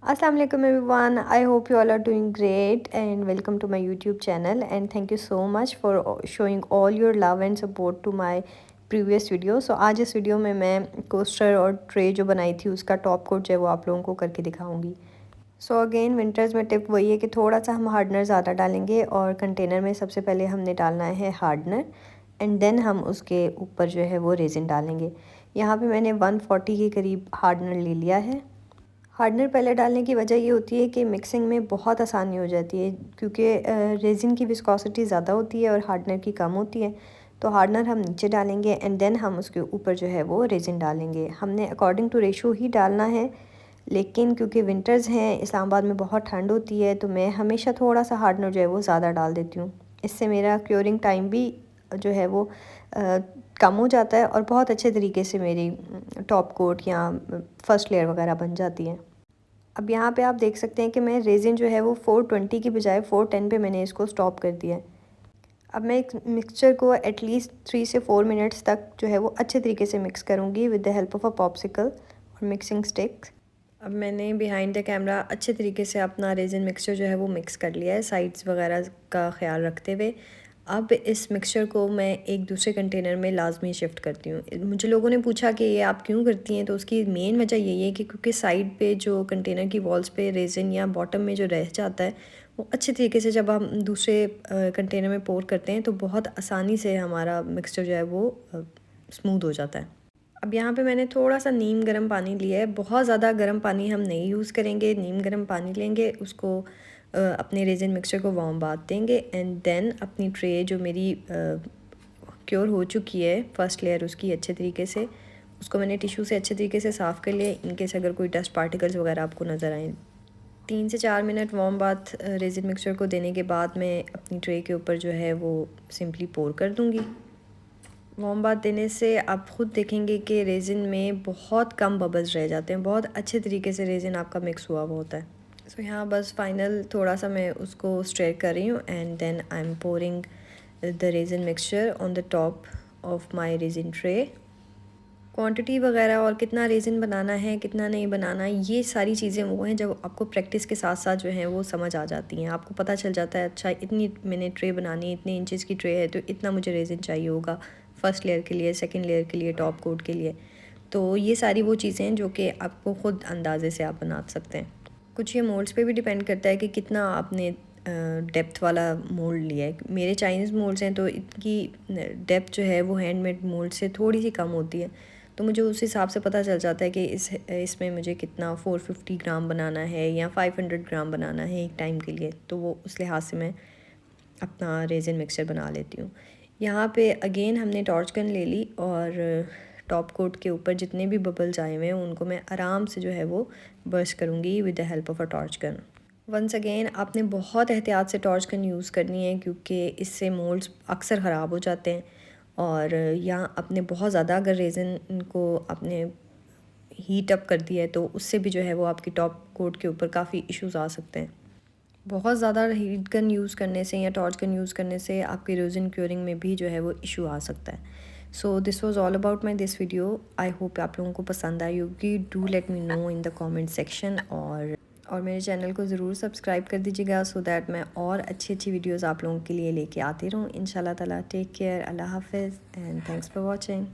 Assalamu alaikum everyone. I hope you all are doing great and welcome to my YouTube channel, and thank you so much for showing all your love and support to my previous video. So आज इस video में मैं coaster और tray जो बनाई थी उसका top coat जो है वो आप लोगों को करके दिखाऊंगी. सो अगेन विंटर्स में टिप वही है कि थोड़ा सा हम हार्डनर ज़्यादा डालेंगे और कंटेनर में सबसे पहले हमने डालना है हार्डनर एंड देन हम उसके ऊपर जो है वो रेजिन डालेंगे. यहाँ पे मैंने 140 के करीब हार्डनर ले लिया है. हार्डनर पहले डालने की वजह ये होती है कि मिक्सिंग में बहुत आसानी हो जाती है, क्योंकि रेज़िन की विस्कोसिटी ज़्यादा होती है और हार्डनर की कम होती है. तो हार्डनर हम नीचे डालेंगे एंड देन हम उसके ऊपर जो है वो रेज़िन डालेंगे. हमने अकॉर्डिंग टू रेशो ही डालना है, लेकिन क्योंकि विंटर्स हैं, इस्लामाबाद में बहुत ठंड होती है, तो मैं हमेशा थोड़ा सा हार्डनर जो है वो ज़्यादा डाल देती हूँ. इससे मेरा क्योरिंग टाइम भी जो है वो कम हो जाता है और बहुत अच्छे तरीके से मेरी टॉप कोट या फर्स्ट लेयर वगैरह बन जाती है. अब यहाँ पे आप देख सकते हैं कि मैं रेज़िन जो है वो 420 की बजाय 410 पे मैंने इसको स्टॉप कर दिया है. अब मैं एक मिक्सचर को एटलीस्ट 3 से 4 मिनट्स तक जो है वो अच्छे तरीके से मिक्स करूँगी with the help of a popsicle और मिक्सिंग स्टिक्स. अब मैंने बिहाइंड द कैमरा अच्छे तरीके से अपना रेज़िन मिक्सचर जो है वो मिक्स कर लिया है, साइड्स वगैरह का ख्याल रखते हुए. अब इस मिक्सचर को मैं एक दूसरे कंटेनर में लाजमी शिफ्ट करती हूँ. मुझे लोगों ने पूछा कि ये आप क्यों करती हैं, तो उसकी मेन वजह यही है कि क्योंकि साइड पे जो कंटेनर की वॉल्स पे रेज़िन या बॉटम में जो रह जाता है वो अच्छे तरीके से जब हम दूसरे कंटेनर में पोर करते हैं तो बहुत आसानी से हमारा मिक्सचर जो है वो स्मूथ हो जाता है. अब यहाँ पे मैंने थोड़ा सा नीम गर्म पानी लिया है. बहुत ज़्यादा गर्म पानी हम नहीं यूज़ करेंगे. नीम गर्म पानी लेंगे, उसको अपने रेज़िन मिक्सचर को वार्म बाथ देंगे एंड देन अपनी ट्रे जो मेरी क्योर हो चुकी है फर्स्ट लेयर उसकी अच्छे तरीके से, उसको मैंने टिश्यू से अच्छे तरीके से साफ़ कर लिया इनकेस अगर कोई डस्ट पार्टिकल्स वगैरह आपको नज़र आए. 3 से 4 minute warm bath resin mixture को देने के बाद मैं अपनी ट्रे के ऊपर जो है वो सिंपली पोर कर दूँगी. वार्म बाथ देने से आप ख़ुद देखेंगे कि रेज़िन में बहुत कम बबल्स रह जाते हैं, बहुत अच्छे तरीके से रेज़िन आपका मिक्स हुआ हुआ होता है. सो यहाँ बस फाइनल थोड़ा सा मैं उसको स्ट्रेयर कर रही हूँ and then I am pouring the resin mixture on the top of my resin tray. Quantity वगैरह और कितना रेज़िन बनाना है कितना नहीं बनाना, ये सारी चीज़ें वो हैं जब आपको प्रैक्टिस के साथ साथ जो है वो समझ आ जाती हैं. आपको पता चल जाता है अच्छा इतनी मैंने ट्रे बनानी है, इतने इंचेस की ट्रे है तो इतना मुझे रेज़िन चाहिए होगा फर्स्ट लेयर के लिए, सेकंड लेयर के लिए, टॉप कोट के लिए. तो ये सारी वो चीज़ें हैं जो कि आपको ख़ुद अंदाज़े से आप बना सकते हैं. कुछ ये मोल्ड्स पे भी डिपेंड करता है कि कितना आपने डेप्थ वाला मोल्ड लिया है. मेरे चाइनीज़ मोल्ड्स हैं तो इनकी डेप्थ जो है वो हैंडमेड मोल्ड से थोड़ी सी कम होती है, तो मुझे उस हिसाब से पता चल जाता है कि इसमें मुझे कितना 450 ग्राम बनाना है या 500 ग्राम बनाना है एक टाइम के लिए. तो वो उस लिहाज से मैं अपना रेज़िन मिक्सचर बना लेती हूँ. यहाँ पे अगेन हमने टॉर्च गन ले ली और टॉप कोट के ऊपर जितने भी बबल्स आए हुए हैं उनको मैं आराम से जो है वो बर्स्ट करूँगी with the help of a torch gun. Once again आपने बहुत एहतियात से टॉर्च गन यूज़ करनी है, क्योंकि इससे मोल्ड्स अक्सर ख़राब हो जाते हैं. और यहाँ आपने बहुत ज़्यादा अगर रेज़िन को आपने हीट अप कर दिया है तो उससे भी जो है वो आपकी टॉप कोट के ऊपर काफ़ी इश्यूज़ आ सकते हैं. बहुत ज़्यादा हीट गन यूज़ करने से या टॉर्च गन यूज़ करने से आपकी रेज़िन क्योरिंग में भी जो है वो इशू आ सकता है. So this was all about my this video. I hope आप लोगों को पसंद आई होगी. Do let me know in the comment section और मेरे चैनल को ज़रूर सब्सक्राइब कर दीजिएगा सो दैट मैं और अच्छी अच्छी वीडियोज़ आप लोगों के लिए लेके आती रहूँ इंशाल्लाह ताला. टेक केयर, अल्लाह हाफिज़ एंड थैंक्स फॉर वॉचिंग.